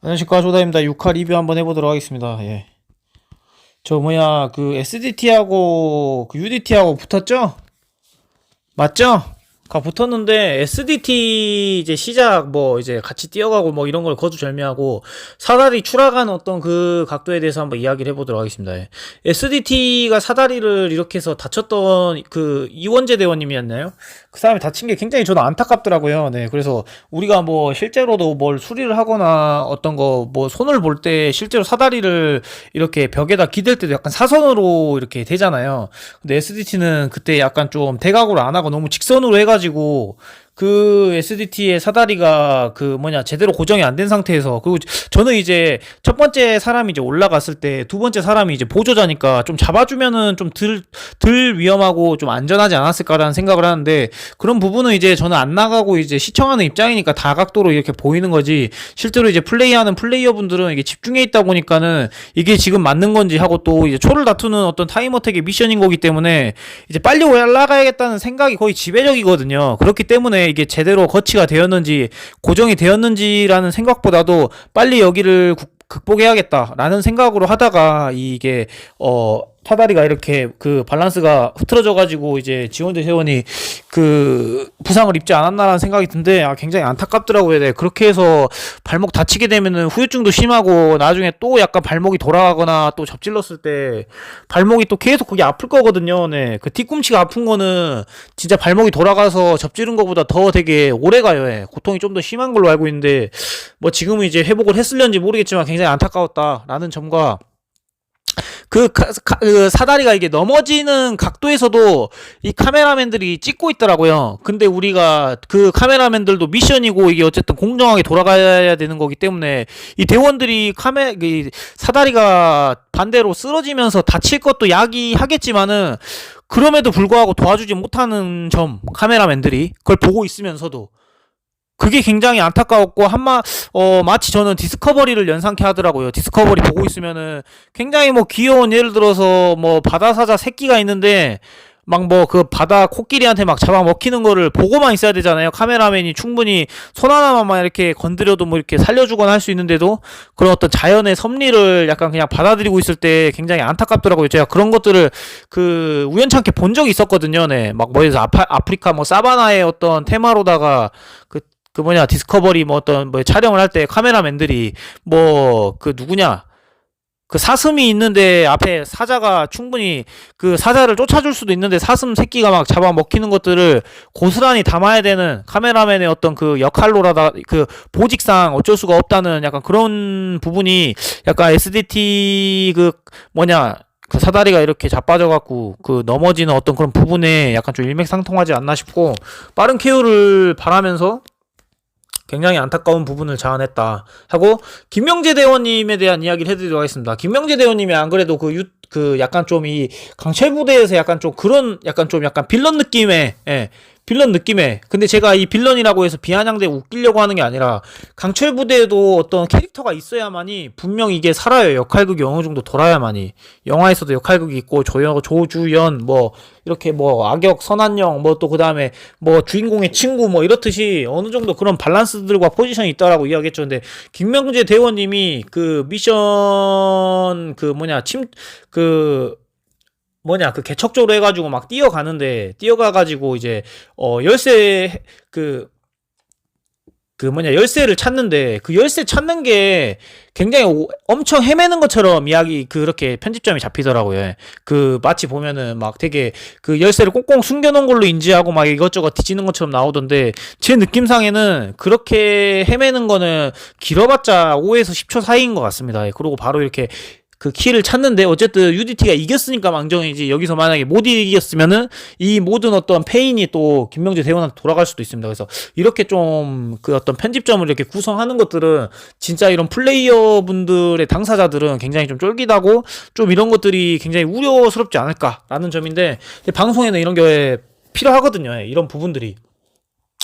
안녕하십니까, 조다입니다. 6화 리뷰 한번 해보도록 하겠습니다. 예. 그 SDT하고 그 UDT하고 붙었죠? 맞죠? 붙었는데 SDT 이제 시작 이제 같이 뛰어가고 이런 걸 거두절미하고 사다리 추락한 어떤 그 각도에 대해서 한번 이야기를 해보도록 하겠습니다. 예. SDT가 사다리를 이렇게 해서 다쳤던 그 이원재 대원님이었나요? 그 사람이 다친 게 굉장히 저는 안타깝더라고요. 네. 그래서 우리가 실제로도 뭘 수리를 하거나 어떤 손을 볼 때 실제로 사다리를 이렇게 벽에다 기댈 때도 약간 사선으로 이렇게 되잖아요. 근데 SDT는 그때 약간 좀 대각으로 안 하고 너무 직선으로 해가지고 그 SDT의 사다리가 제대로 고정이 안 된 상태에서, 그리고 저는 이제 첫 번째 사람이 이제 올라갔을 때 두 번째 사람이 이제 보조자니까 좀 잡아주면은 좀 덜 위험하고 좀 안전하지 않았을까라는 생각을 하는데, 그런 부분은 이제 저는 안 나가고 이제 시청하는 입장이니까 다각도로 이렇게 보이는 거지, 실제로 이제 플레이하는 플레이어분들은 이게 집중해 있다 보니까는 이게 지금 맞는 건지 하고, 또 이제 초를 다투는 어떤 타임어택의 미션인 거기 때문에 이제 빨리 올라가야겠다는 생각이 거의 지배적이거든요. 그렇기 때문에 이게 제대로 거치가 되었는지 고정이 되었는지라는 생각보다도 빨리 여기를 극복해야겠다라는 생각으로 하다가 이게 사다리가 이렇게 그 밸런스가 흐트러져가지고 이제 지원대 회원이 그 부상을 입지 않았나라는 생각이 든데, 굉장히 안타깝더라고요. 네. 그렇게 해서 발목 다치게 되면은 후유증도 심하고 나중에 또 약간 발목이 돌아가거나 또 접질렀을 때 발목이 또 계속 그게 아플 거거든요. 네. 그 뒤꿈치가 아픈 거는 진짜 발목이 돌아가서 접지른 것보다 더 되게 오래 가요. 네. 고통이 좀 더 심한 걸로 알고 있는데, 지금은 이제 회복을 했을런지 모르겠지만 굉장히 안타까웠다라는 점과, 그 사다리가 이게 넘어지는 각도에서도 이 카메라맨들이 찍고 있더라고요. 근데 우리가 그 카메라맨들도 미션이고 이게 어쨌든 공정하게 돌아가야 되는 거기 때문에 이 대원들이 사다리가 반대로 쓰러지면서 다칠 것도 야기하겠지만은, 그럼에도 불구하고 도와주지 못하는 점, 카메라맨들이 그걸 보고 있으면서도 그게 굉장히 안타까웠고, 마치 저는 디스커버리를 연상케 하더라고요. 디스커버리 보고 있으면은 굉장히 귀여운, 예를 들어서 바다사자 새끼가 있는데 그 바다 코끼리한테 잡아먹히는 거를 보고만 있어야 되잖아요. 카메라맨이 충분히 손 하나만 이렇게 건드려도 이렇게 살려주거나 할 수 있는데도 그런 어떤 자연의 섭리를 약간 그냥 받아들이고 있을 때 굉장히 안타깝더라고요. 제가 그런 것들을 우연찮게 본 적이 있었거든요. 네. 어디서 아프리카 사바나의 어떤 테마로다가 디스커버리 촬영을 할 때 카메라맨들이 그 사슴이 있는데 앞에 사자가 충분히 그 사자를 쫓아줄 수도 있는데 사슴 새끼가 잡아먹히는 것들을 고스란히 담아야 되는 카메라맨의 어떤 그 역할로라다 그 보직상 어쩔 수가 없다는 약간 그런 부분이, 약간 SDT 그 사다리가 이렇게 자빠져갖고 넘어지는 어떤 그런 부분에 약간 좀 일맥상통하지 않나 싶고, 빠른 케어를 바라면서 굉장히 안타까운 부분을 자아냈다 하고, 김명재 대원님에 대한 이야기를 해드리도록 하겠습니다. 김명재 대원님이 안 그래도 약간 좀 이 강철 부대에서 약간 빌런 느낌의, 근데 제가 이 빌런이라고 해서 비아냥대 웃기려고 하는 게 아니라, 강철 부대에도 어떤 캐릭터가 있어야만이 분명히 이게 살아요. 역할극이 어느 정도 돌아야만이. 영화에서도 역할극이 있고, 조주연, 이렇게 악역 선한영, 또 그 다음에 주인공의 친구 이렇듯이 어느 정도 그런 밸런스들과 포지션이 있다라고 이야기했죠. 근데 김명재 대원님이 그 미션 개척적으로 해가지고 뛰어가가지고 이제, 열쇠를 찾는데, 그 열쇠 찾는 게 굉장히 엄청 헤매는 것처럼 그렇게 편집점이 잡히더라고요. 마치 보면은 되게 그 열쇠를 꽁꽁 숨겨놓은 걸로 인지하고 이것저것 뒤지는 것처럼 나오던데, 제 느낌상에는 그렇게 헤매는 거는 길어봤자 5에서 10초 사이인 것 같습니다. 그리고 바로 이렇게 그 키를 찾는데, 어쨌든 UDT가 이겼으니까 망정이지, 여기서 만약에 못 이겼으면은 이 모든 어떤 페인이 또 김명재 대원한테 돌아갈 수도 있습니다. 그래서 이렇게 좀 그 어떤 편집점을 이렇게 구성하는 것들은 진짜 이런 플레이어 분들의 당사자들은 굉장히 좀 쫄깃하고, 좀 이런 것들이 굉장히 우려스럽지 않을까라는 점인데, 방송에는 이런 게 필요하거든요. 이런 부분들이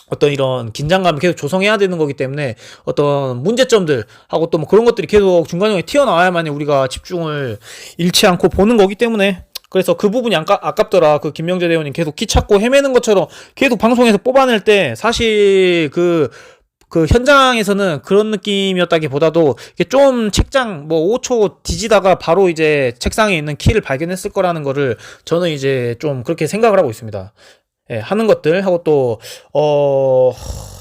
어떤 이런 긴장감을 계속 조성해야 되는 거기 때문에, 어떤 문제점들 하고 또 그런 것들이 계속 중간중간에 튀어나와야만 우리가 집중을 잃지 않고 보는 거기 때문에, 그래서 그 부분이 아깝더라. 그 김명재 대원님 계속 키 찾고 헤매는 것처럼 계속 방송에서 뽑아낼 때, 사실 그 현장에서는 그런 느낌이었다기보다도 이게 좀 책장 뭐 5초 뒤지다가 바로 이제 책상에 있는 키를 발견했을 거라는 거를 저는 이제 좀 그렇게 생각을 하고 있습니다. 예, 하는 것들 하고 또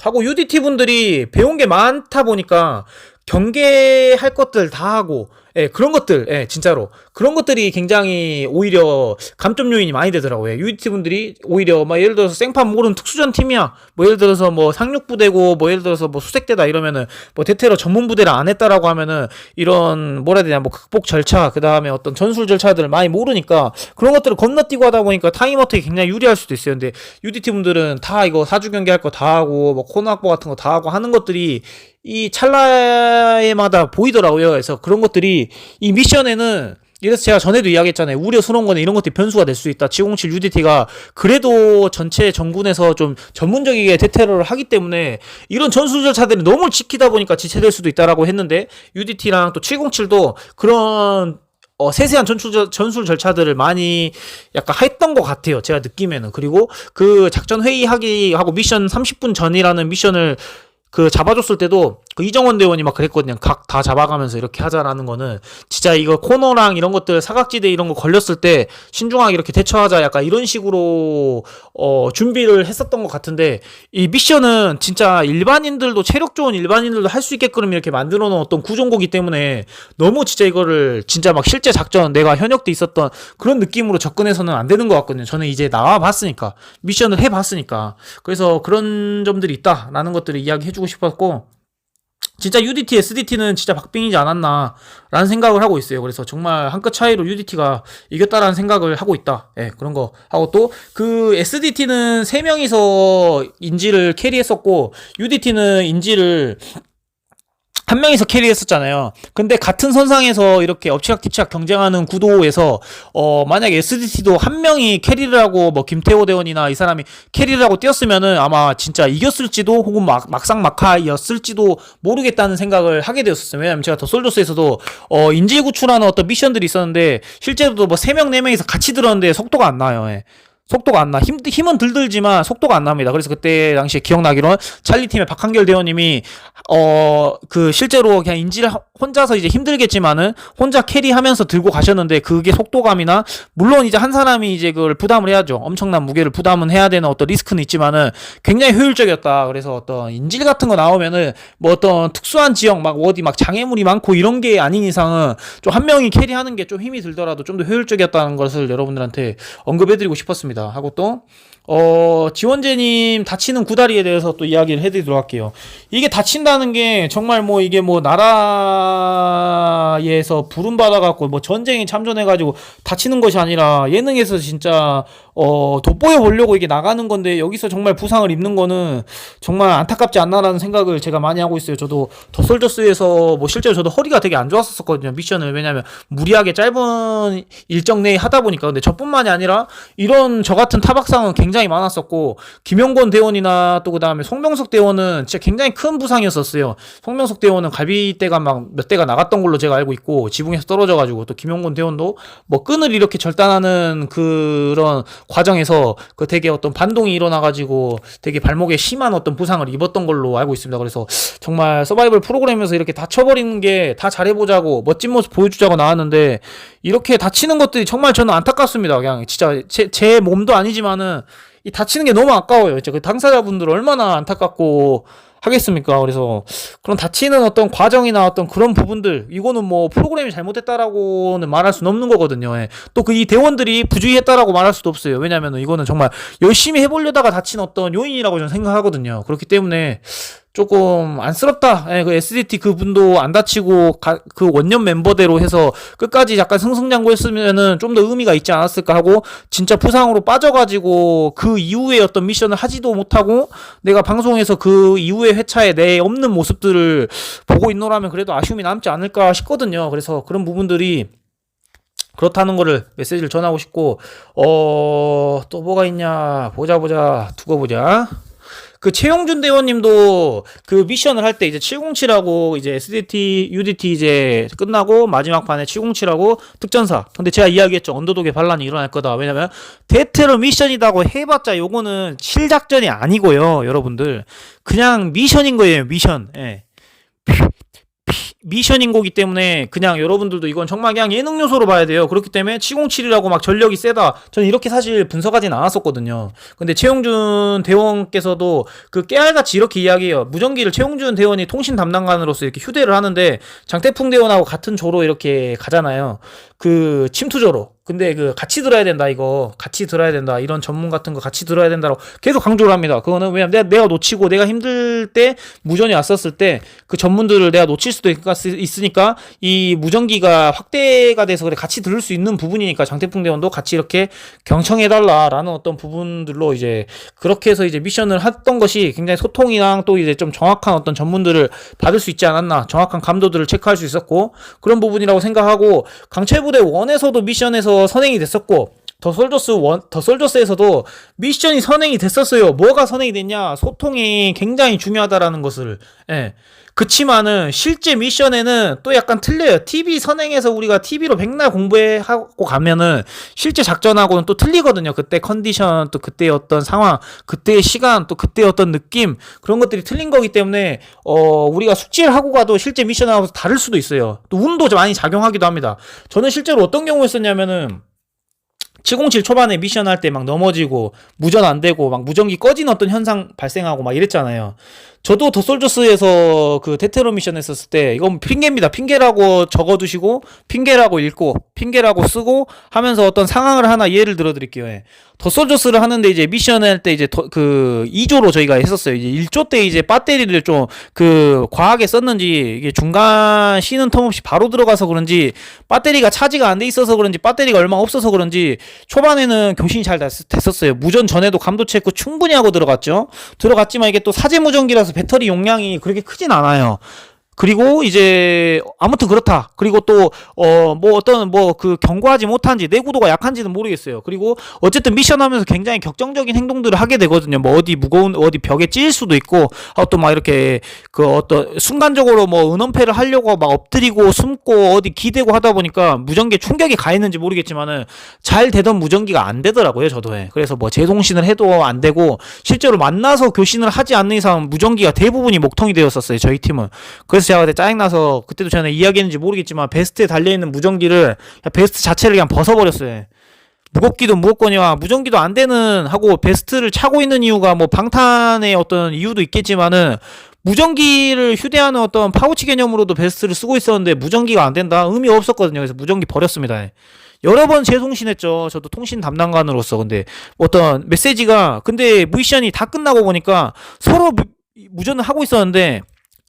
하고 UDT 분들이 배운 게 많다 보니까 경계할 것들 다 하고 예, 그런 것들, 예, 진짜로. 그런 것들이 굉장히 오히려 감점 요인이 많이 되더라고요. UDT 분들이 오히려, 막, 예를 들어서 생판 모르는 특수전 팀이야. 뭐, 예를 들어서 뭐, 상륙부대고, 뭐, 예를 들어서 뭐, 수색대다 이러면은, 뭐, 대테러 전문부대를 안 했다라고 하면은, 이런, 뭐라 해야 되냐, 뭐, 극복 절차, 그 다음에 어떤 전술 절차들을 많이 모르니까, 그런 것들을 건너뛰고 하다 보니까 타임 어택이 굉장히 유리할 수도 있어요. 근데, UDT 분들은 다 이거 사주 경기 할 거 다 하고, 뭐, 코너 확보 같은 거 다 하고 하는 것들이, 이 찰나에마다 보이더라고요. 그래서 그런 것들이 이 미션에는 이래서 제가 전에도 이야기했잖아요. 우려 수론권에 이런 것들이 변수가 될 수 있다. 707 UDT가 그래도 전체 전군에서 좀 전문적이게 대테러를 하기 때문에 이런 전술 절차들이 너무 지키다 보니까 지체될 수도 있다라고 했는데 UDT랑 또 707도 그런 세세한 전술 절차들을 많이 약간 했던 것 같아요. 제가 느낌에는. 그리고 그 작전 회의하기 하고 미션 30분 전이라는 미션을 그 잡아줬을 때도 그 이정원 대원이 막 그랬거든요. 각 다 잡아가면서 이렇게 하자라는 거는 진짜 이거 코너랑 이런 것들 사각지대 이런 거 걸렸을 때 신중하게 이렇게 대처하자 약간 이런 식으로 준비를 했었던 것 같은데 이 미션은 진짜 일반인들도 체력 좋은 일반인들도 할 수 있게끔 이렇게 만들어 놓은 어떤 구조고기 때문에 너무 진짜 이거를 진짜 막 실제 작전 내가 현역 때 있었던 그런 느낌으로 접근해서는 안 되는 것 같거든요. 저는 이제 나와봤으니까 미션을 해봤으니까 그래서 그런 점들이 있다라는 것들을 이야기해주고 싶었고 진짜 UDT, SDT는 진짜 박빙이지 않았나 라는 생각을 하고 있어요. 그래서 정말 한 끗 차이로 UDT가 이겼다라는 생각을 하고 있다. 예, 그런 거 하고 또 그 SDT는 3명이서 인지를 캐리했었고 UDT는 인지를 한 명이서 캐리했었잖아요. 근데 같은 선상에서 이렇게 엎치락뒤치락 경쟁하는 구도에서 만약에 SDT도 한 명이 캐리를 하고 뭐 김태호 대원이나 이 사람이 캐리를 하고 뛰었으면은 아마 진짜 이겼을지도 혹은 막상 막하였을지도 모르겠다는 생각을 하게 되었었어요. 왜냐면 제가 더 솔저스에서도 인질 구출하는 어떤 미션들이 있었는데 실제로도 뭐 3명 4명이서 같이 들었는데 속도가 안 나요. 예. 속도가 안 나. 힘은 들들지만 속도가 안 납니다. 그래서 그때 당시에 기억나기로는 찰리팀의 박한결 대원님이 그 실제로 그냥 인지를 혼자서 이제 힘들겠지만은 혼자 캐리하면서 들고 가셨는데 그게 속도감이나 물론 이제 한 사람이 이제 그걸 부담을 해야죠. 엄청난 무게를 부담은 해야 되는 어떤 리스크는 있지만은 굉장히 효율적이었다. 그래서 어떤 인질 같은 거 나오면은 뭐 어떤 특수한 지역 막 어디 막 장애물이 많고 이런 게 아닌 이상은 좀 한 명이 캐리하는 게 좀 힘이 들더라도 좀 더 효율적이었다는 것을 여러분들한테 언급해드리고 싶었습니다. 하고 또 지원재님 다치는 구다리에 대해서 또 이야기를 해드리도록 할게요. 이게 다친다는 게 정말 뭐 이게 뭐 나라에서 부름받아갖고 뭐 전쟁에 참전해가지고 다치는 것이 아니라 예능에서 진짜 돋보여 보려고 이게 나가는 건데 여기서 정말 부상을 입는 거는 정말 안타깝지 않나라는 생각을 제가 많이 하고 있어요. 저도 더 솔저스에서 뭐 실제로 저도 허리가 되게 안 좋았었거든요. 미션을. 왜냐면 무리하게 짧은 일정 내에 하다 보니까. 근데 저뿐만이 아니라 이런 저 같은 타박상은 굉장히 많았었고 김영권 대원이나 또 그 다음에 송명석 대원은 진짜 굉장히 큰 부상이었었어요. 송명석 대원은 갈비대가 막 몇 대가 나갔던 걸로 제가 알고 있고 지붕에서 떨어져가지고 또 김영권 대원도 뭐 끈을 이렇게 절단하는 그런 과정에서 그 되게 어떤 반동이 일어나가지고 되게 발목에 심한 어떤 부상을 입었던 걸로 알고 있습니다. 그래서 정말 서바이벌 프로그램에서 이렇게 다쳐버리는 게 다 잘해보자고 멋진 모습 보여주자고 나왔는데 이렇게 다치는 것들이 정말 저는 안타깝습니다. 그냥 진짜 제 몸도 아니지만은 이 다치는 게 너무 아까워요. 진짜 그 당사자분들 얼마나 안타깝고 하겠습니까? 그래서 그런 다치는 어떤 과정이나 어떤 그런 부분들 이거는 뭐 프로그램이 잘못했다라고는 말할 수는 없는 거거든요. 예. 또 그 이 대원들이 부주의했다라고 말할 수도 없어요. 왜냐면은 이거는 정말 열심히 해보려다가 다친 어떤 요인이라고 저는 생각하거든요. 그렇기 때문에 조금 안쓰럽다. 예, 그 SDT 그분도 안 다치고 그 원년 멤버대로 해서 끝까지 약간 승승장구했으면은 좀 더 의미가 있지 않았을까 하고 진짜 부상으로 빠져가지고 그 이후에 어떤 미션을 하지도 못하고 내가 방송에서 그 이후에 회차에 내 없는 모습들을 보고 있노라면 그래도 아쉬움이 남지 않을까 싶거든요. 그래서 그런 부분들이 그렇다는 거를 메시지를 전하고 싶고 또 뭐가 있냐 보자 두고 보자. 그 최용준 대원님도 그 미션을 할 때 이제 707하고 이제 SDT, UDT 이제 끝나고 마지막 판에 707하고 특전사. 근데 제가 이야기했죠. 언더독의 반란이 일어날 거다. 왜냐면 대테러 미션이라고 해봤자 요거는 실작전이 아니고요. 여러분들. 그냥 미션인 거예요. 미션. 예. 미션인 거기 때문에 그냥 여러분들도 이건 정말 그냥 예능 요소로 봐야 돼요. 그렇기 때문에 707이라고 막 전력이 세다. 저는 이렇게 사실 분석하진 않았었거든요. 근데 최용준 대원께서도 그 깨알같이 이렇게 이야기해요. 무전기를 최용준 대원이 통신 담당관으로서 이렇게 휴대를 하는데 장태풍 대원하고 같은 조로 이렇게 가잖아요. 그 침투조로. 근데 그 같이 들어야 된다 이거 같이 들어야 된다 이런 전문 같은 거 같이 들어야 된다고 계속 강조를 합니다. 그거는 왜냐면 내가 놓치고 내가 힘들 때 무전이 왔었을 때 그 전문들을 내가 놓칠 수도 있으니까 이 무전기가 확대가 돼서 그래 같이 들을 수 있는 부분이니까 장태풍 대원도 같이 이렇게 경청해달라라는 어떤 부분들로 이제 그렇게 해서 이제 미션을 했던 것이 굉장히 소통이랑 또 이제 좀 정확한 어떤 전문들을 받을 수 있지 않았나 정확한 감도들을 체크할 수 있었고 그런 부분이라고 생각하고 강철부대 1에서도 미션에서 선행이 됐었고 더 솔저스에서도 미션이 선행이 됐었어요. 뭐가 선행이 됐냐? 소통이 굉장히 중요하다라는 것을. 예. 그치만은 실제 미션에는 또 약간 틀려요. TV 선행해서 우리가 TV로 백날 공부하고 가면은 실제 작전하고는 또 틀리거든요. 그때 컨디션, 또 그때의 어떤 상황, 그때의 시간, 또 그때의 어떤 느낌 그런 것들이 틀린 거기 때문에 우리가 숙지를 하고 가도 실제 미션하고 다를 수도 있어요. 또 운도 많이 작용하기도 합니다. 저는 실제로 어떤 경우였었냐면은 707 초반에 미션 할 때 막 넘어지고 무전 안 되고 막 무전기 꺼지는 어떤 현상 발생하고 막 이랬잖아요. 저도 더 솔저스에서 그 테테로 미션 했었을 때 이건 핑계입니다. 핑계라고 적어두시고 핑계라고 읽고 핑계라고 쓰고 하면서 어떤 상황을 하나 예를 들어드릴게요. 예. 더 솔저스를 하는데 이제 미션 할 때 이제 그 2조로 저희가 했었어요. 이제 1조 때 이제 배터리를 좀 그 과하게 썼는지 이게 중간 쉬는 텀 없이 바로 들어가서 그런지 배터리가 차지가 안 돼 있어서 그런지 배터리가 얼마 없어서 그런지 초반에는 교신이 잘 됐었어요. 무전 전에도 감도 체크 충분히 하고 들어갔지만 이게 또 사제 무전기라서 배터리 용량이 그렇게 크진 않아요. 그리고 이제 아무튼 그렇다. 그리고 또 뭐 어떤 뭐 그 경고하지 못한지 내구도가 약한지는 모르겠어요. 그리고 어쨌든 미션하면서 굉장히 격정적인 행동들을 하게 되거든요. 뭐 어디 무거운 어디 벽에 찔 수도 있고 또 막 이렇게 그 어떤 순간적으로 뭐 은원패를 하려고 막 엎드리고 숨고 어디 기대고 하다 보니까 무전기에 충격이 가 있는지 모르겠지만은 잘 되던 무전기가 안 되더라고요. 저도. 그래서 뭐 재송신을 해도 안 되고 실제로 만나서 교신을 하지 않는 이상 무전기가 대부분이 목통이 되었었어요. 저희 팀은. 그래서 제가 그때 짜증나서 그때도 전에 이야기했는지 모르겠지만 베스트에 달려있는 무전기를 베스트 자체를 그냥 벗어버렸어요. 무겁기도 무겁거니와 무전기도 안 되는 하고 베스트를 차고 있는 이유가 뭐 방탄의 어떤 이유도 있겠지만은 무전기를 휴대하는 어떤 파우치 개념으로도 베스트를 쓰고 있었는데 무전기가 안 된다 의미 없었거든요. 그래서 무전기 버렸습니다. 여러 번 재송신했죠. 저도 통신 담당관으로서. 근데 어떤 메시지가 근데 미션이 다 끝나고 보니까 서로 무전을 하고 있었는데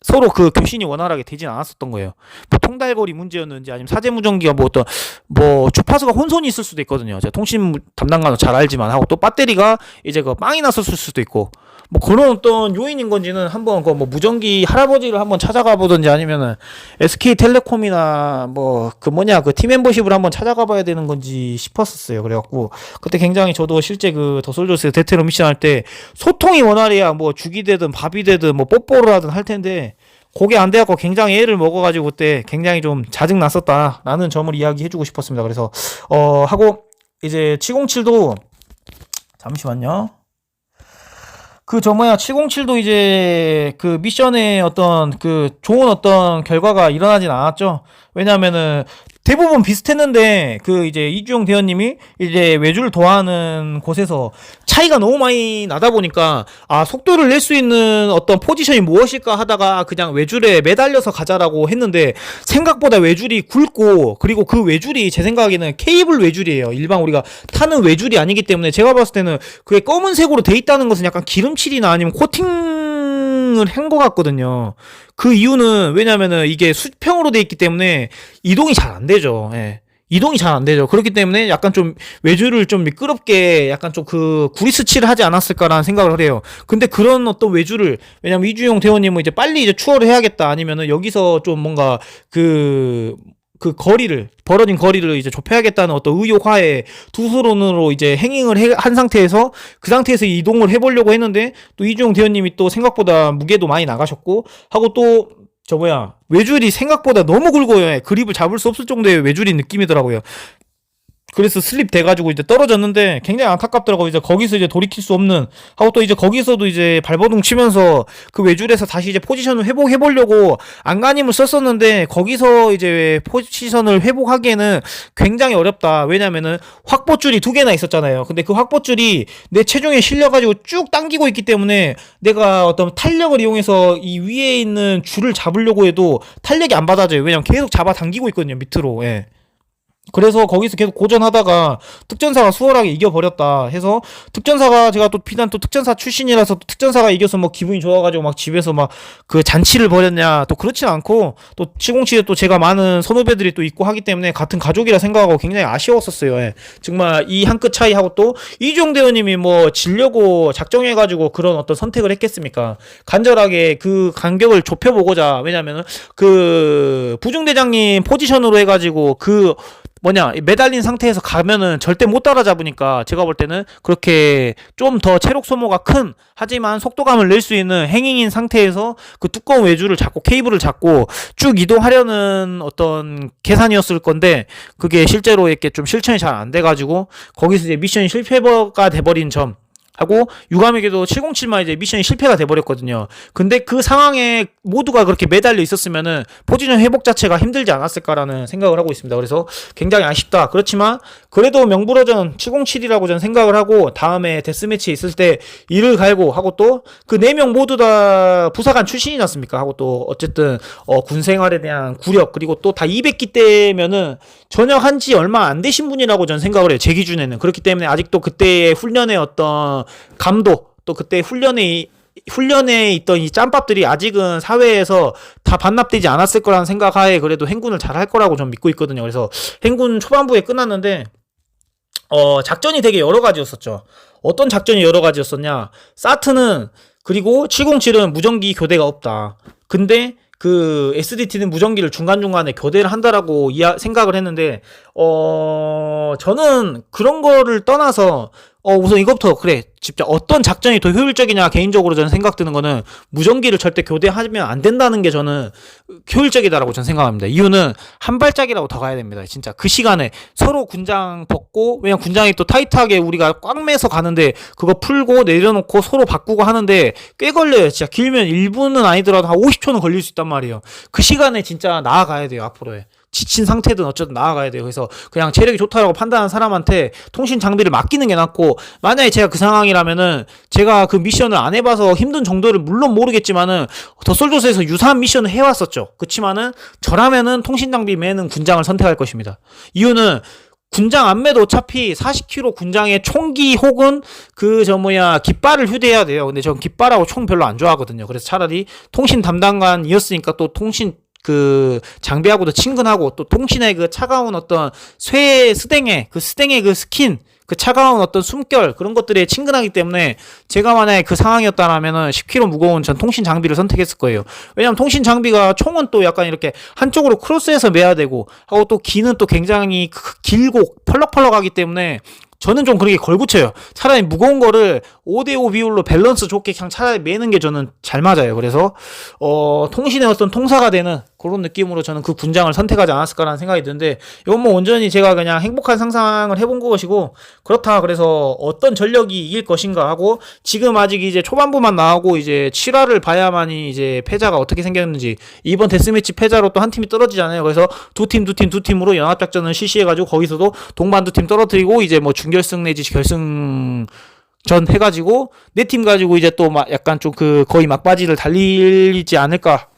서로 그 교신이 원활하게 되진 않았었던 거예요. 뭐 통달거리 문제였는지 아니면 사제무전기가 뭐 어떤 뭐 주파수가 혼선이 있을 수도 있거든요. 제가 통신 담당관은 잘 알지만 하고 또 배터리가 이제 그 빵이 났었을 수도 있고 뭐 그런 어떤 요인인 건지는 한번 그 뭐 무전기 할아버지를 한번 찾아가 보든지 아니면은 SK텔레콤이나 뭐 그 뭐냐 그 팀 멤버십을 한번 찾아가 봐야 되는 건지 싶었었어요. 그래갖고 그때 굉장히 저도 실제 그 더 솔저스 대테러 미션 할 때 소통이 원활해야 뭐 죽이 되든 밥이 되든 뭐 뽀뽀를 하든 할 텐데 그게 안 돼갖고 굉장히 애를 먹어가지고 그때 굉장히 좀 짜증 났었다라는 점을 이야기해주고 싶었습니다. 그래서 하고 이제 707도 잠시만요. 그 707도 이제 그 미션에 어떤 그 좋은 어떤 결과가 일어나진 않았죠. 왜냐면은 대부분 비슷했는데 그 이제 이주영 대원님이 이제 외주를 도하는 곳에서 차이가 너무 많이 나다 보니까 속도를 낼 수 있는 어떤 포지션이 무엇일까 하다가 그냥 외줄에 매달려서 가자라고 했는데 생각보다 외줄이 굵고 그리고 그 외줄이 제 생각에는 케이블 외줄이에요. 일반 우리가 타는 외줄이 아니기 때문에 제가 봤을 때는 그게 검은색으로 돼 있다는 것은 약간 기름칠이나 아니면 코팅을 한 것 같거든요. 그 이유는 왜냐면은 이게 수평으로 돼 있기 때문에 이동이 잘 안 되죠. 이동이 잘 안 되죠. 그렇기 때문에 약간 좀 외주를 좀 미끄럽게 약간 좀 그 구리스칠을 하지 않았을까라는 생각을 해요. 근데 그런 어떤 외주를 왜냐면 이주용 대원님은 이제 빨리 이제 추월을 해야겠다 아니면은 여기서 좀 뭔가 그 그 거리를, 벌어진 거리를 이제 좁혀야겠다는 어떤 의욕하에 투수론으로 이제 행잉을 한 상태에서 그 상태에서 이동을 해보려고 했는데 또 이주영 대원님이 또 생각보다 무게도 많이 나가셨고 하고 또 외줄이 생각보다 너무 굵어요. 그립을 잡을 수 없을 정도의 외줄이 느낌이더라고요. 그래서 슬립 돼가지고 이제 떨어졌는데 굉장히 안타깝더라고요. 이제 거기서 이제 돌이킬 수 없는 하고 또 이제 거기서도 이제 발버둥 치면서 그 외줄에서 다시 이제 포지션을 회복해보려고 안간힘을 썼었는데 거기서 이제 포지션을 회복하기에는 굉장히 어렵다. 왜냐면은 확보줄이 2개나 있었잖아요. 근데 그 확보줄이 내 체중에 실려가지고 쭉 당기고 있기 때문에 내가 어떤 탄력을 이용해서 이 위에 있는 줄을 잡으려고 해도 탄력이 안 받아져요. 왜냐면 계속 잡아 당기고 있거든요. 밑으로. 예. 그래서 거기서 계속 고전하다가 특전사가 수월하게 이겨버렸다 해서 특전사가 제가 또 비단 또 특전사 출신이라서 또 특전사가 이겨서 뭐 기분이 좋아가지고 막 집에서 막 그 잔치를 벌였냐 또 그렇진 않고 또 707에 또 제가 많은 선후배들이 또 있고 하기 때문에 같은 가족이라 생각하고 굉장히 아쉬웠었어요. 예. 정말 이 한 끗 차이하고 또 이주영 대원님이 뭐 지려고 작정해가지고 그런 어떤 선택을 했겠습니까? 간절하게 그 간격을 좁혀보고자 왜냐면은 그 부중대장님 포지션으로 해가지고 매달린 상태에서 가면은 절대 못 따라잡으니까 제가 볼 때는 그렇게 좀 더 체력 소모가 큰 하지만 속도감을 낼 수 있는 행잉인 상태에서 그 두꺼운 외줄을 잡고 케이블을 잡고 쭉 이동하려는 어떤 계산이었을 건데 그게 실제로 이렇게 좀 실천이 잘 안 돼가지고 거기서 이제 미션이 실패가 돼버린 점 하고 유감에게도 707만 이제 미션이 실패가 돼버렸거든요. 근데 그 상황에 모두가 그렇게 매달려 있었으면은 포지션 회복 자체가 힘들지 않았을까라는 생각을 하고 있습니다. 그래서 굉장히 아쉽다. 그렇지만 그래도 명불허전 707이라고 저는 생각을 하고 다음에 데스매치 있을 때 이를 갈고 하고 또 그 4명 모두 다 부사관 출신이지 않습니까? 하고 또 어쨌든 군 생활에 대한 구력 그리고 또 다 200기 때면은 전역한 지 얼마 안 되신 분이라고 저는 생각을 해요. 제 기준에는. 그렇기 때문에 아직도 그때의 훈련의 어떤 감도 또 그때 훈련에 있던 이 짬밥들이 아직은 사회에서 다 반납되지 않았을 거라는 생각하에 그래도 행군을 잘 할 거라고 전 믿고 있거든요. 그래서 행군 초반부에 끝났는데 작전이 되게 여러 가지였었죠. 어떤 작전이 여러 가지였었냐? 사트는 그리고 707은 무전기 교대가 없다. 근데 그 SDT는 무전기를 중간중간에 교대를 한다라고 생각을 했는데 저는 그런 거를 떠나서 우선 이것부터 그래 진짜 어떤 작전이 더 효율적이냐 개인적으로 저는 생각 드는 거는 무전기를 절대 교대하면 안 된다는 게 저는 효율적이다라고 저는 생각합니다. 이유는 한 발짝이라고 더 가야 됩니다. 진짜 그 시간에 서로 군장 벗고 왜냐면 군장이 또 타이트하게 우리가 꽉 매서 가는데 그거 풀고 내려놓고 서로 바꾸고 하는데 꽤 걸려요. 진짜 길면 1분은 아니더라도 한 50초는 걸릴 수 있단 말이에요. 그 시간에 진짜 나아가야 돼요. 앞으로에. 지친 상태든 어쨌든 나아가야 돼요. 그래서 그냥 체력이 좋다라고 판단한 사람한테 통신 장비를 맡기는 게 낫고 만약에 제가 그 상황이라면은 제가 그 미션을 안 해봐서 힘든 정도를 물론 모르겠지만은 더 솔저스에서 유사한 미션을 해왔었죠. 그치만은 저라면은 통신 장비 매는 군장을 선택할 것입니다. 이유는 군장 안 매도 어차피 40kg 군장에 총기 혹은 깃발을 휴대해야 돼요. 근데 전 깃발하고 총 별로 안 좋아하거든요. 그래서 차라리 통신 담당관이었으니까 또 통신 그 장비하고도 친근하고 또 통신의 그 차가운 어떤 스댕의 그 스킨 그 차가운 어떤 숨결 그런 것들에 친근하기 때문에 제가 만약에 그 상황이었다라면은 10kg 무거운 전 통신 장비를 선택했을 거예요. 왜냐면 통신 장비가 총은 또 약간 이렇게 한쪽으로 크로스해서 매야 되고 하고 또 기는 또 굉장히 길고 펄럭펄럭하기 때문에 저는 좀 그렇게 걸고쳐요. 차라리 무거운 거를 5대5 비율로 밸런스 좋게 그냥 차라리 매는 게 저는 잘 맞아요. 그래서 통신의 어떤 통사가 되는 그런 느낌으로 저는 그 군장을 선택하지 않았을까라는 생각이 드는데 이건 뭐 온전히 제가 그냥 행복한 상상을 해본 것이고 그렇다 그래서 어떤 전력이 이길 것인가 하고 지금 아직 이제 초반부만 나오고 이제 7화를 봐야만이 이제 패자가 어떻게 생겼는지 이번 데스매치 패자로 또 한 팀이 떨어지잖아요. 그래서 두 팀으로 연합작전을 실시해가지고 거기서도 동반 두 팀 떨어뜨리고 이제 뭐 준결승 내지 결승 전 해가지고 네 팀 가지고 이제 또 막 약간 좀 거의 막바지를 달리지 않을까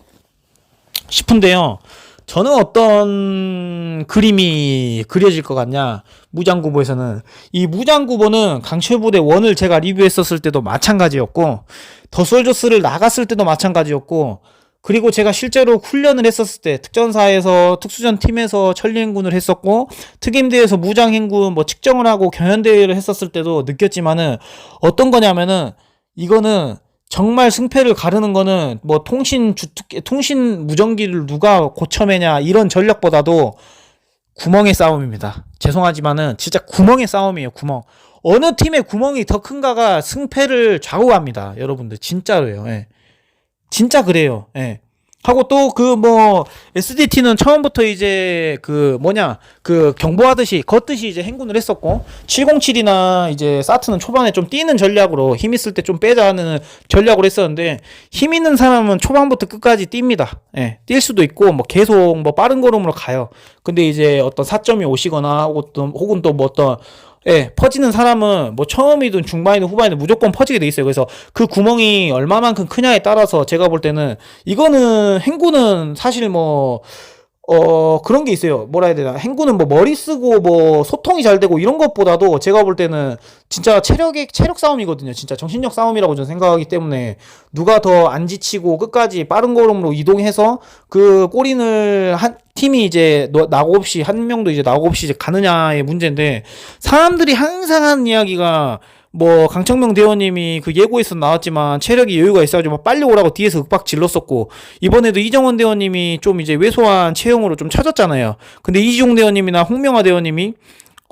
싶은데요. 저는 어떤 그림이 그려질 것 같냐? 무장구보에서는 이 무장구보는 강철부대 1을 제가 리뷰했었을 때도 마찬가지였고 더 솔저스를 나갔을 때도 마찬가지였고 그리고 제가 실제로 훈련을 했었을 때 특전사에서 특수전 팀에서 천리행군을 했었고 특임대에서 무장행군 뭐 측정을 하고 경연대회를 했었을 때도 느꼈지만은 어떤 거냐면은 이거는 정말 승패를 가르는 거는 뭐 통신 무전기를 누가 고쳐매냐 이런 전략보다도 구멍의 싸움입니다. 죄송하지만은 진짜 구멍의 싸움이에요. 구멍. 어느 팀의 구멍이 더 큰가가 승패를 좌우합니다. 여러분들 진짜로요. 예. 진짜 그래요. 예. 하고 또 그 뭐 SDT는 처음부터 이제 그 뭐냐 그 경보하듯이 걷듯이 이제 행군을 했었고 707이나 이제 사트는 초반에 좀 뛰는 전략으로 힘 있을 때 좀 빼자는 전략으로 했었는데 힘 있는 사람은 초반부터 끝까지 뜁니다. 예, 뛸 수도 있고 뭐 계속 뭐 빠른 걸음으로 가요. 근데 이제 어떤 4점이 오시거나 혹은 또 뭐 어떤 예, 퍼지는 사람은 뭐 처음이든 중반이든 후반이든 무조건 퍼지게 돼 있어요. 그래서 그 구멍이 얼마만큼 크냐에 따라서 제가 볼 때는 이거는 행구는 사실 뭐 그런 게 있어요. 뭐라 해야 되나. 행구는 뭐 머리 쓰고 뭐 소통이 잘 되고 이런 것보다도 제가 볼 때는 진짜 체력 싸움이거든요. 진짜 정신력 싸움이라고 저는 생각하기 때문에 누가 더 안 지치고 끝까지 빠른 걸음으로 이동해서 그 골인을 한 팀이 이제 낙오 없이 한 명도 이제 낙오 없이 이제 가느냐의 문제인데 사람들이 항상 하는 이야기가 뭐 강청명 대원님이 그 예고에서 나왔지만 체력이 여유가 있어가지고 빨리 오라고 뒤에서 윽박 질렀었고 이번에도 이정원 대원님이 좀 이제 왜소한 체형으로 좀 처졌잖아요. 근데 이지용 대원님이나 홍명화 대원님이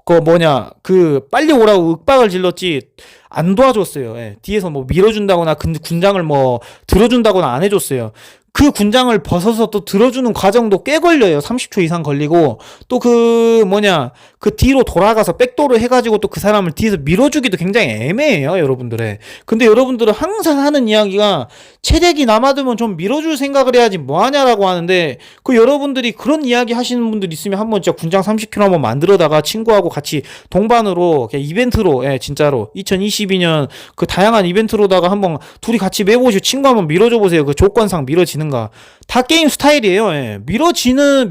그 뭐냐 그 빨리 오라고 윽박을 질렀지 안 도와줬어요. 예. 뒤에서 뭐 밀어준다거나 군장을 뭐 들어준다거나 안 해줬어요. 그 군장을 벗어서 또 들어주는 과정도 꽤 걸려요. 30초 이상 걸리고 또 그 뭐냐 그 뒤로 돌아가서 백도로 해가지고 또 그 사람을 뒤에서 밀어주기도 굉장히 애매해요, 여러분들의. 근데 여러분들은 항상 하는 이야기가 체력이 남아두면 좀 밀어줄 생각을 해야지 뭐하냐라고 하는데 그 여러분들이 그런 이야기 하시는 분들 있으면 한번 진짜 군장 30kg 한번 만들어다가 친구하고 같이 동반으로 그냥 이벤트로 예, 진짜로 2022년 그 다양한 이벤트로다가 한번 둘이 같이 매보시고 친구 한번 밀어줘 보세요. 그 조건상 밀어지는가. 다 게임 스타일이에요. 예.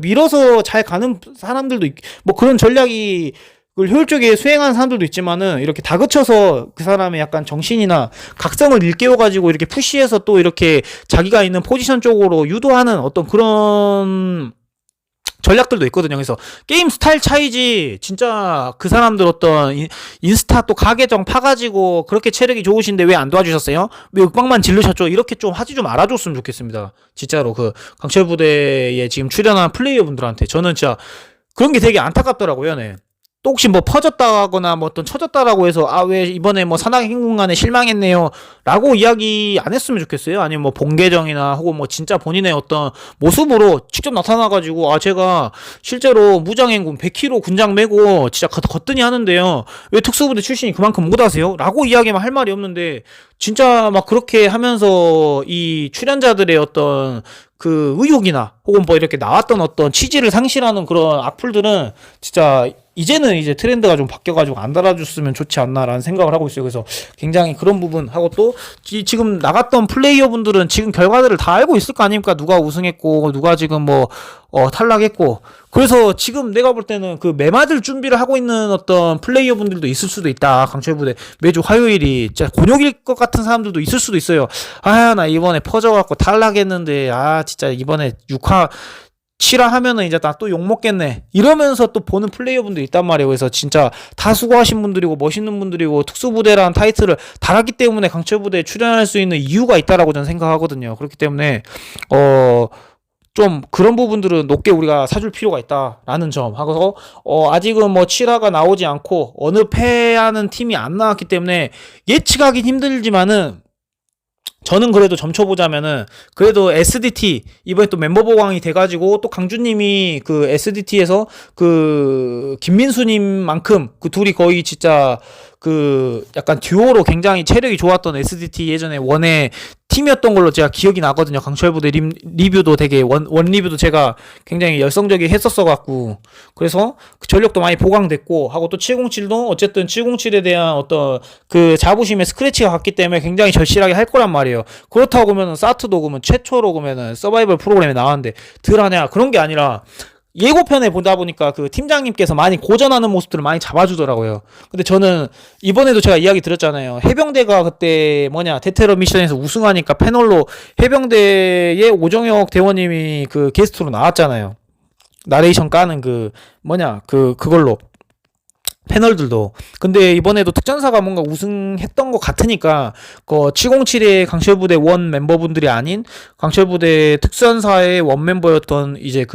밀어서 잘 가는 사람들도 뭐 그런 전략이 그걸 효율적이게 수행하는 사람들도 있지만은 이렇게 다그쳐서 그 사람의 약간 정신이나 각성을 일깨워가지고 이렇게 푸시해서 또 이렇게 자기가 있는 포지션 쪽으로 유도하는 어떤 그런 전략들도 있거든요. 그래서 게임 스타일 차이지 진짜 그 사람들 어떤 인스타 또 가계정 파가지고 그렇게 체력이 좋으신데 왜 안 도와주셨어요? 왜 윽박만 질르셨죠? 이렇게 좀 하지 좀 알아줬으면 좋겠습니다. 진짜로 그 강철부대에 지금 출연한 플레이어분들한테 저는 진짜 그런 게 되게 안타깝더라고요. 네. 또 혹시 뭐 퍼졌다거나 뭐 어떤 쳐졌다라고 해서 아 왜 이번에 뭐 산악 행군간에 실망했네요 라고 이야기 안 했으면 좋겠어요. 아니면 뭐 본계정이나 혹은 뭐 진짜 본인의 어떤 모습으로 직접 나타나가지고 아 제가 실제로 무장행군 100kg 군장 메고 진짜 거뜬히 하는데요 왜 특수부대 출신이 그만큼 못하세요? 라고 이야기만 할 말이 없는데 진짜 막 그렇게 하면서 이 출연자들의 어떤 그 의욕이나 혹은 뭐 이렇게 나왔던 어떤 취지를 상실하는 그런 악플들은 진짜 이제는 이제 트렌드가 좀 바뀌어가지고 안 달아줬으면 좋지 않나라는 생각을 하고 있어요. 그래서 굉장히 그런 부분 하고 또 지금 나갔던 플레이어분들은 지금 결과들을 다 알고 있을 거 아닙니까? 누가 우승했고 누가 지금 뭐 탈락했고 그래서 지금 내가 볼 때는 그 매맞을 준비를 하고 있는 어떤 플레이어분들도 있을 수도 있다. 강철부대 매주 화요일이 진짜 곤욕일 것 같은 사람들도 있을 수도 있어요. 아 나 이번에 퍼져갖고 탈락했는데 아 진짜 이번에 6화 7화 하면은 이제 나 또 욕먹겠네 이러면서 또 보는 플레이어분들 있단 말이에요. 그래서 진짜 다 수고하신 분들이고 멋있는 분들이고 특수부대라는 타이틀을 달았기 때문에 강철부대에 출연할 수 있는 이유가 있다라고 저는 생각하거든요. 그렇기 때문에 좀 그런 부분들은 높게 우리가 사줄 필요가 있다라는 점 하고서 아직은 뭐 7화가 나오지 않고 어느 패하는 팀이 안 나왔기 때문에 예측하긴 힘들지만은 저는 그래도 점쳐보자면은 그래도 SDT 이번에 또 멤버 보강이 돼가지고 또 강주님이 그 SDT에서 그 김민수님만큼 그 둘이 거의 진짜 그 약간 듀오로 굉장히 체력이 좋았던 SDT 예전에 원의 팀이었던 걸로 제가 기억이 나거든요. 강철부대 리뷰도 되게 원 리뷰도 제가 굉장히 열성적이게 했었어 갖고 그래서 그 전력도 많이 보강됐고 하고 또 707도 어쨌든 707에 대한 어떤 그 자부심의 스크래치가 갔기 때문에 굉장히 절실하게 할 거란 말이에요. 그렇다고 그러면은 사트도 그러면 최초로 그러면은 서바이벌 프로그램에 나왔는데 덜 하냐 그런 게 아니라 예고편에 보다 보니까 그 팀장님께서 많이 고전하는 모습들을 많이 잡아주더라고요. 근데 저는 이번에도 제가 이야기 드렸잖아요. 해병대가 그때 대테러 미션에서 우승하니까 패널로 해병대의 오정혁 대원님이 그 게스트로 나왔잖아요. 나레이션 까는 그걸로 패널들도. 근데 이번에도 특전사가 뭔가 우승했던 것 같으니까, 707의 강철부대 원 멤버분들이 아닌 강철부대 특전사의 원 멤버였던 이제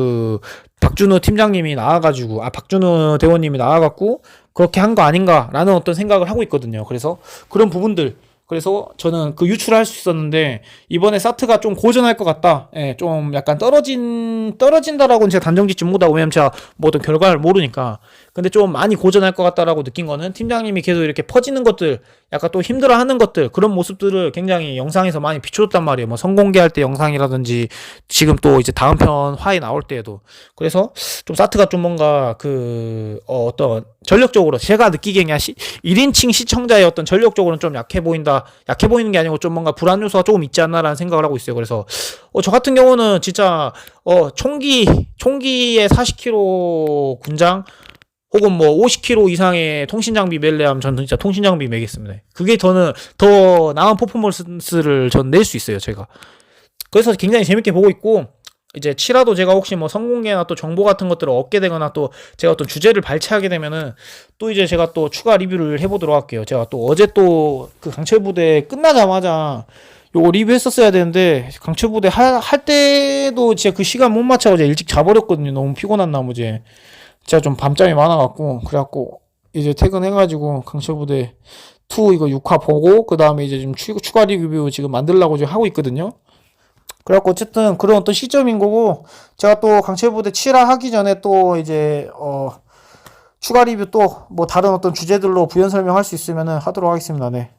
박준호 팀장님이 나와가지고, 박준호 대원님이 나와갖고, 그렇게 한 거 아닌가라는 어떤 생각을 하고 있거든요. 그래서 그런 부분들. 그래서 저는 유출을 할 수 있었는데, 이번에 사트가 좀 고전할 것 같다. 예, 좀 약간 떨어진다라고는 제가 단정 짓지 못하고, 왜냐면 제가 뭐 어떤 결과를 모르니까. 근데 좀 많이 고전할 것 같다라고 느낀 거는 팀장님이 계속 이렇게 퍼지는 것들, 약간 또 힘들어 하는 것들, 그런 모습들을 굉장히 영상에서 많이 비춰줬단 말이에요. 뭐 선공개할 때 영상이라든지, 지금 또 이제 다음 편 화에 나올 때에도. 그래서 좀 사트가 좀 뭔가 어떤 전력적으로 제가 느끼기에 그냥 1인칭 시청자의 어떤 전력적으로는 좀 약해 보이는 게 아니고 좀 뭔가 불안 요소가 조금 있지 않나라는 생각을 하고 있어요. 그래서 저 같은 경우는 진짜 총기에 40kg 군장 혹은 뭐 50kg 이상의 통신 장비 멜레하면 저는 진짜 통신 장비 매겠습니다. 그게 저는 더 나은 퍼포먼스를 전 낼 수 있어요, 제가. 그래서 굉장히 재밌게 보고 있고, 이제 치라도 제가 혹시 뭐 선공개나 또 정보 같은 것들을 얻게 되거나 또 제가 어떤 주제를 발췌하게 되면은 또 이제 제가 또 추가 리뷰를 해보도록 할게요. 제가 또 어제 또 강철부대 끝나자마자 요거 리뷰했었어야 되는데, 강철부대 할 때도 진짜 시간 못 맞춰서 일찍 자버렸거든요. 너무 피곤한 나머지. 제가 좀 밤잠이 많아갖고, 그래갖고 이제 퇴근해가지고 강철부대 2 이거 6화 보고, 그 다음에 이제 지금 추가 리뷰 지금 만들려고 지금 하고 있거든요. 그래갖고 어쨌든 그런 어떤 시점인 거고, 제가 또 강철부대 7화 하기 전에 또 이제 추가 리뷰 또 뭐 다른 어떤 주제들로 부연 설명할 수 있으면은 하도록 하겠습니다. 네.